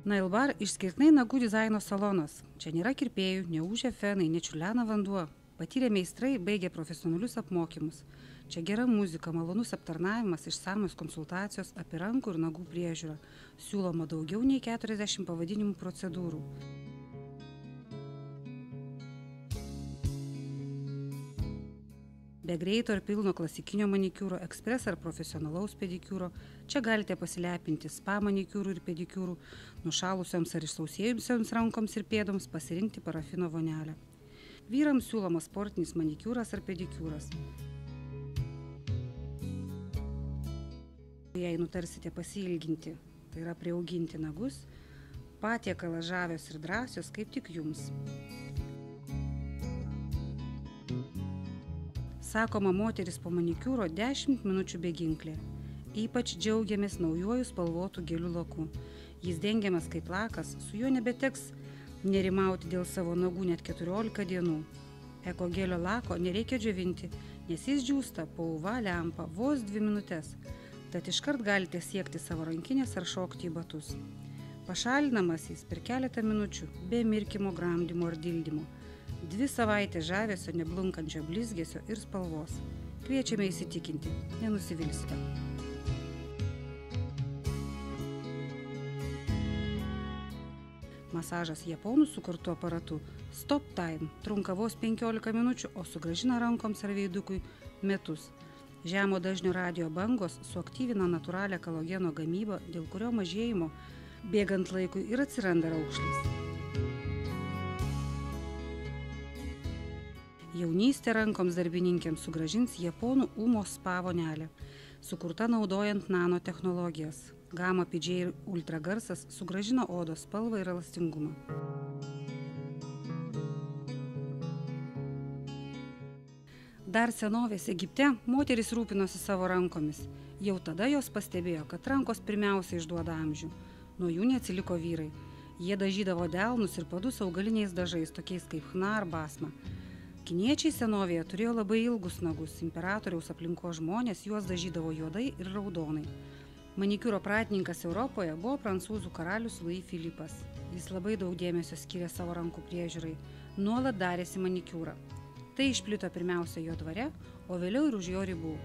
Nailbar išskirtinai nagų dizaino salonas. Čia nėra kirpėjų, neūžia fenai, nečiurlena vanduo. Patyrę meistrai baigė profesionalius apmokymus. Čia gera muzika, malonus aptarnavimas, išsamios konsultacijos apie rankų ir nagų priežiūrą. Siūloma daugiau nei 40 pavadinimų procedūrų. Be greito ir pilno klasikinio manikiūro, ekspres ar profesionalaus pedikiūro, čia galite pasilepinti spa manikiūrų ir pedikiūrų, nušalusioms ar išsausėjusioms rankoms ir pėdoms pasirinkti parafino vonelę. Vyrams siūlomas sportinis manikiūras ar pedikiūras. Jei nutarsite pasiilginti, tai yra priauginti nagus, patiekalas žavios ir drąsios kaip tik jums. Sakoma, moteris po manikiūro 10 minučių beginklė. Ypač džiaugiamės naujuoju spalvotų gėlių laku. Jis dengiamas kaip lakas, su juo nebeteks nerimauti dėl savo nagų net 14 dienų. Eko gėlio lako nereikia džiovinti, nes jis džiūsta po UV lempą vos 2 minutės. Tad iškart galite siekti savo rankinės ar šokti į batus. Pašalinamas jis per keletą minučių, be mirkimo, gramdymo ar dildymo. 2 savaitės žavesio, neblunkančio blizgesio ir spalvos. Kviečiame įsitikinti, nenusivilsite. Masažas japonų sukurtu aparatu Stop Time trunka vos 15 minučių, o sugrąžina rankoms ar veidukui metus. Žemo dažnio radijo bangos suaktyvina natūralią kolageno gamybą, dėl kurio mažėjimo bėgant laikui ir atsiranda raukšlės. Jaunystė rankoms darbininkėms sugrąžins japonų Umo spa vonelę, sukurta naudojant nanotechnologijas. Gamma PJ ultragarsas sugrąžina odos spalvą ir elastingumą. Dar senovės Egipte moterys rūpinosi savo rankomis. Jau tada jos pastebėjo, kad rankos pirmiausia išduoda amžių. Nuo jų neatsiliko vyrai. Jie dažydavo delnus ir padus augaliniais dažais, tokiais kaip chna ar basma. Kiniečiai senovėje turėjo labai ilgus nagus, imperatoriaus aplinko žmonės juos dažydavo juodai ir raudonai. Manikiūro pradininkas Europoje buvo prancūzų karalius Louis Philippas. Jis labai daug dėmesio skyrė savo rankų priežiūrai, nuolat darėsi manikiūrą. Tai išplito pirmiausia jo dvare, o vėliau ir už jo ribų.